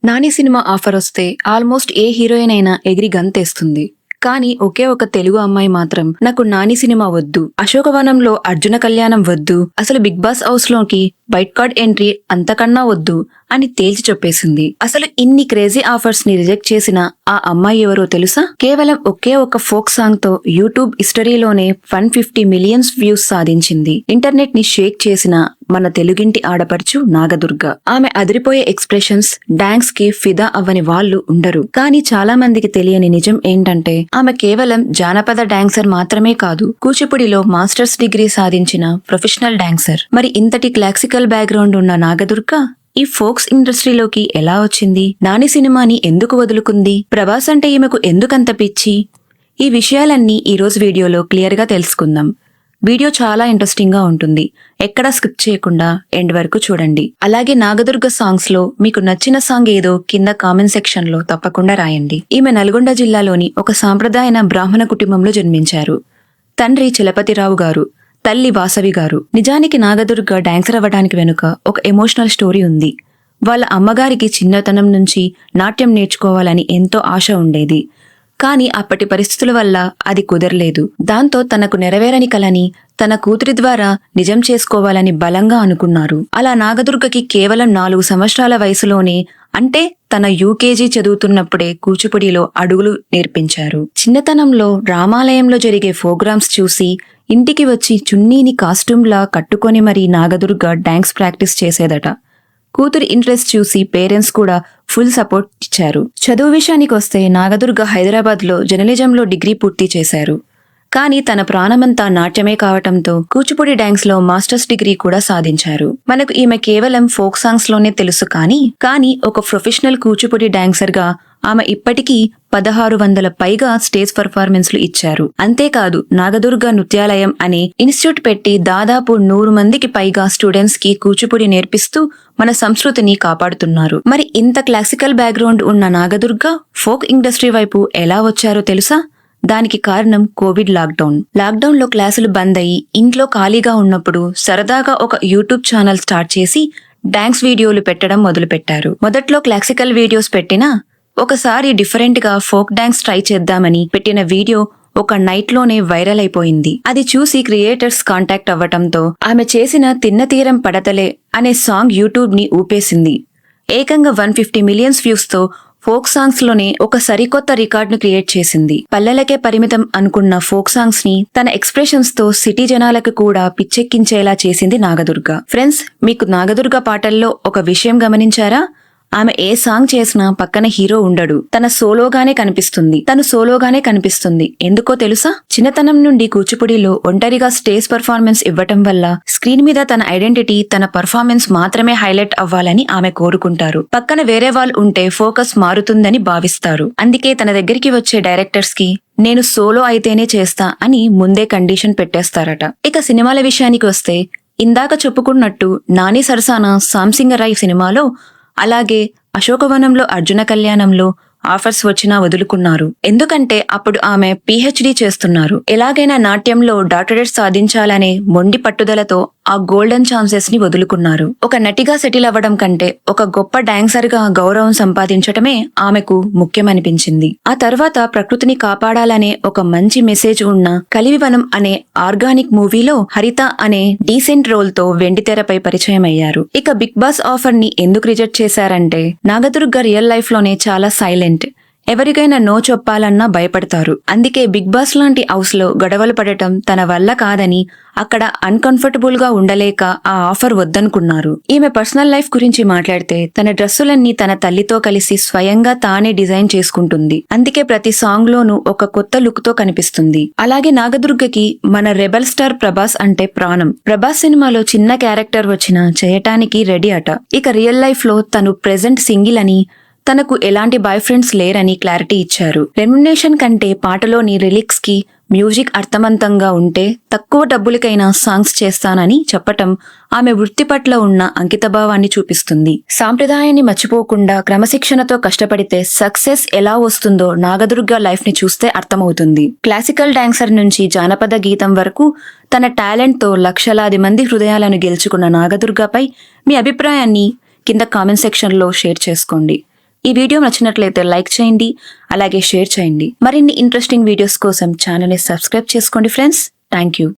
Nani cinema offer వస్తే almost ఏ heroine అయినా ఎగిరి గంతేస్తుంది. కానీ ఒకే ఒక తెలుగు అమ్మాయి మాత్రం నాకు నాని సినిమా వద్దు, అశోకవనంలో అర్జున కళ్యాణం వద్దు, అసలు బిగ్ బాస్ హౌస్ లోకి వైట్ కార్డ్ ఎంట్రీ అంతకన్నా వద్దు అని తేల్చి చెప్పేసింది. అసలు ఇన్ని క్రేజీ ఆఫర్స్ ని రిజెక్ట్ చేసిన ఆ అమ్మాయి ఎవరో తెలుసా? కేవలం ఒకే ఒక ఫోక్ సాంగ్ తో యూట్యూబ్ హిస్టరీలోనే 150 మిలియన్స్ వ్యూస్ సాధించింది. ఇంటర్నెట్ ని షేక్ చేసిన మన తెలుగింటి ఆడపడుచు నాగదుర్గ. ఆమె అదిరిపోయే ఎక్స్ప్రెషన్స్, డాన్స్ కి ఫిదా అవ్వని వాళ్ళు ఉండరు. కానీ చాలా మందికి తెలియని నిజం ఏంటంటే ఆమె కేవలం జానపద డాన్సర్ మాత్రమే కాదు, కూచిపూడిలో మాస్టర్స్ డిగ్రీ సాధించిన ప్రొఫెషనల్ డాన్సర్. మరి ఇంతటి క్లాసికల్ బ్యాక్గ్రౌండ్ ఉన్న నాగదుర్గ ఈ ఫోక్స్ ఇండస్ట్రీలోకి ఎలా వచ్చింది? నాని సినిమాని ఎందుకు వదులుకుంది? ప్రభాస్ అంటే ఈమెకు ఎందుకంత పిచ్చి? ఈ విషయాలన్నీ ఈ రోజు వీడియోలో క్లియర్ గా తెలుసుకుందాం. వీడియో చాలా ఇంట్రెస్టింగ్ గా ఉంటుంది. ఎక్కడా స్కిప్ చేయకుండా ఎండ్ వరకు చూడండి. అలాగే నాగదుర్గ సాంగ్స్ లో మీకు నచ్చిన సాంగ్ ఏదో కింద కామెంట్ సెక్షన్ లో తప్పకుండా రాయండి. ఈమె నల్గొండ జిల్లాలోని ఒక సాంప్రదాయ బ్రాహ్మణ కుటుంబంలో జన్మించారు. తండ్రి చలపతిరావు గారు, తల్లి వాసవి గారు. నిజానికి నాగదుర్గ డాన్సర్ అవ్వడానికి వెనుక ఒక ఎమోషనల్ స్టోరీ ఉంది. వాళ్ళ అమ్మగారికి చిన్నతనం నుంచి నాట్యం నేర్చుకోవాలని ఎంతో ఆశ ఉండేది. కానీ అప్పటి పరిస్థితుల వల్ల అది కుదరలేదు. దాంతో తనకు నెరవేరని కలని తన కూతురి ద్వారా నిజం చేసుకోవాలని బలంగా అనుకున్నారు. అలా నాగదుర్గకి కేవలం 4 సంవత్సరాల వయసులోనే, అంటే తన యూకేజీ చదువుతున్నప్పుడే కూచిపూడిలో అడుగులు నేర్పించారు. చిన్నతనంలో రామాలయంలో జరిగే ప్రోగ్రామ్స్ చూసి ఇంటికి వచ్చి చున్నీని కాస్ట్యూమ్లా కట్టుకొని మరీ నాగదుర్గ డాన్స్ ప్రాక్టీస్ చేసేదట. కూతురి ఇంట్రెస్ట్ చూసి పేరెంట్స్ కూడా ఫుల్ సపోర్ట్ ఇచ్చారు. చదువు విషయానికి వస్తే నాగదుర్గ హైదరాబాద్ లో జర్నలిజంలో డిగ్రీ పూర్తి చేశారు. కానీ తన ప్రాణమంతా నాట్యమే కావటంతో కూచిపూడి డాన్స్ లో మాస్టర్స్ డిగ్రీ కూడా సాధించారు. మనకు ఈమె కేవలం ఫోక్ సాంగ్స్ లోనే తెలుసు కానీ ఒక ప్రొఫెషనల్ కూచిపూడి డాన్సర్ గా ఆమె ఇప్పటికీ 1600 పైగా స్టేజ్ పర్ఫార్మెన్స్లు ఇచ్చారు. అంతేకాదు నాగదుర్గ నృత్యాలయం అనే ఇన్స్టిట్యూట్ పెట్టి దాదాపు 100 మందికి పైగా స్టూడెంట్స్ కి కూచిపూడి నేర్పిస్తూ మన సంస్కృతిని కాపాడుతున్నారు. మరి ఇంత క్లాసికల్ బ్యాక్గ్రౌండ్ ఉన్న నాగదుర్గ ఫోక్ ఇండస్ట్రీ వైపు ఎలా వచ్చారో తెలుసా? దానికి కారణం కోవిడ్ లాక్డౌన్ లో క్లాసులు బంద్ అయ్యి ఇంట్లో ఖాళీగా ఉన్నప్పుడు సరదాగా ఒక యూట్యూబ్ ఛానల్ స్టార్ట్ చేసి డాన్స్ వీడియోలు పెట్టడం మొదలుపెట్టారు. మొదట్లో క్లాసికల్ వీడియోస్ పెట్టినా ఒకసారి డిఫరెంట్ గా ఫోక్ డాన్స్ ట్రై చేద్దామని పెట్టిన వీడియో ఒక నైట్ లోనే వైరల్ అయిపోయింది. అది చూసి క్రియేటర్స్ కాంటాక్ట్ అవ్వటంతో ఆమె చేసిన తిన్న తీరం పడతలే అనే సాంగ్ యూట్యూబ్ ని ఊపేసింది. ఏకంగా 150 మిలియన్స్ వ్యూస్ తో ఫోక్ సాంగ్స్ లోనే ఒక సరికొత్త రికార్డ్ ను క్రియేట్ చేసింది. పల్లెలకే పరిమితం అనుకున్న ఫోక్ సాంగ్స్ ని తన ఎక్స్ప్రెషన్స్ తో సిటీ జనాలకు కూడా పిచ్చెక్కించేలా చేసింది నాగదుర్గ. ఫ్రెండ్స్, మీకు నాగదుర్గ పాటల్లో ఒక విషయం గమనించారా? ఆమె ఏ సాంగ్ చేసినా పక్కన హీరో ఉండడు. తను సోలోగానే కనిపిస్తుంది. ఎందుకో తెలుసా? చిన్నతనం నుండి కూచిపూడిలో ఒంటరిగా స్టేజ్ పర్ఫార్మెన్స్ ఇవ్వటం వల్ల స్క్రీన్ మీద తన ఐడెంటిటీ, తన పర్ఫార్మెన్స్ మాత్రమే హైలైట్ అవ్వాలని ఆమె కోరుకుంటారు. పక్కన వేరే వాళ్ళు ఉంటే ఫోకస్ మారుతుందని భావిస్తారు. అందుకే తన దగ్గరికి వచ్చే డైరెక్టర్స్ కి నేను సోలో అయితేనే చేస్తా అని ముందే కండిషన్ పెట్టేస్తారట. ఇక సినిమాల విషయానికి వస్తే ఇందాక చెప్పుకున్నట్టు నాని సరసాన సాంసింగరాయ్ సినిమాలో, అలాగే అశోకవనంలో అర్జున కళ్యాణంలో ఆఫర్స్ వచ్చినా వదులుకున్నారు. ఎందుకంటే అప్పుడు ఆమె PhD చేస్తున్నారు. ఎలాగైనా నాట్యంలో డాక్టరేట్ సాధించాలనే మొండి పట్టుదలతో ఆ గోల్డెన్ ఛాన్సెస్ ని వదులుకున్నారు. ఒక నటిగా సెటిల్ అవ్వడం కంటే ఒక గొప్ప డాన్సర్ గా గౌరవం సంపాదించటమే ఆమెకు ముఖ్యమనిపించింది. ఆ తర్వాత ప్రకృతిని కాపాడాలనే ఒక మంచి మెసేజ్ ఉన్న కలివివనం అనే ఆర్గానిక్ మూవీలో హరిత అనే డీసెంట్ రోల్ తో వెండితెరపై పరిచయం అయ్యారు. ఇక బిగ్ బాస్ ఆఫర్ ని ఎందుకు రిజెక్ట్ చేశారంటే నాగదుర్గ రియల్ లైఫ్ లోనే చాలా సైలెంట్. ఎవరికైనా నో చెప్పాలన్నా భయపడతారు. అందుకే బిగ్ బాస్ లాంటి హౌస్ లో గొడవలు పడటం తన వల్ల కాదని, అక్కడ అన్కంఫర్టబుల్ గా ఉండలేక ఆ ఆఫర్ వద్దనుకున్నారు. ఈమె పర్సనల్ లైఫ్ గురించి మాట్లాడితే తన డ్రెస్సులన్నీ తన తల్లితో కలిసి స్వయంగా తానే డిజైన్ చేసుకుంటుంది. అందుకే ప్రతి సాంగ్ లోనూ ఒక కొత్త లుక్ తో కనిపిస్తుంది. అలాగే నాగదుర్గకి మన రెబల్ స్టార్ ప్రభాస్ అంటే ప్రాణం. ప్రభాస్ సినిమాలో చిన్న క్యారెక్టర్ వచ్చినా చేయటానికి రెడీ అట. ఇక రియల్ లైఫ్ లో తను ప్రెజెంట్ సింగిల్ అని, తనకు ఎలాంటి బాయ్ ఫ్రెండ్స్ లేరని క్లారిటీ ఇచ్చారు. రెమ్యునరేషన్ కంటే పాటలోని లిరిక్స్ కి మ్యూజిక్ అర్థవంతంగా ఉంటే తక్కువ డబ్బులకైనా సాంగ్స్ చేస్తానని చెప్పటం ఆమె వృత్తి పట్ల ఉన్న అంకితభావాన్ని చూపిస్తుంది. సాంప్రదాయాన్ని మర్చిపోకుండా క్రమశిక్షణతో కష్టపడితే సక్సెస్ ఎలా వస్తుందో నాగదుర్గ లైఫ్ ని చూస్తే అర్థమవుతుంది. క్లాసికల్ డాన్సర్ నుంచి జానపద గీతం వరకు తన టాలెంట్ తో లక్షలాది మంది హృదయాలను గెలుచుకున్న నాగదుర్గపై మీ అభిప్రాయాన్ని కింద కామెంట్ సెక్షన్ లో షేర్ చేసుకోండి. ఈ వీడియో నచ్చినట్లయితే లైక్ చేయండి, అలాగే షేర్ చేయండి. మరిన్ని ఇంట్రెస్టింగ్ వీడియోస్ కోసం ఛానల్ ని సబ్స్క్రైబ్ చేసుకోండి ఫ్రెండ్స్. Thank you.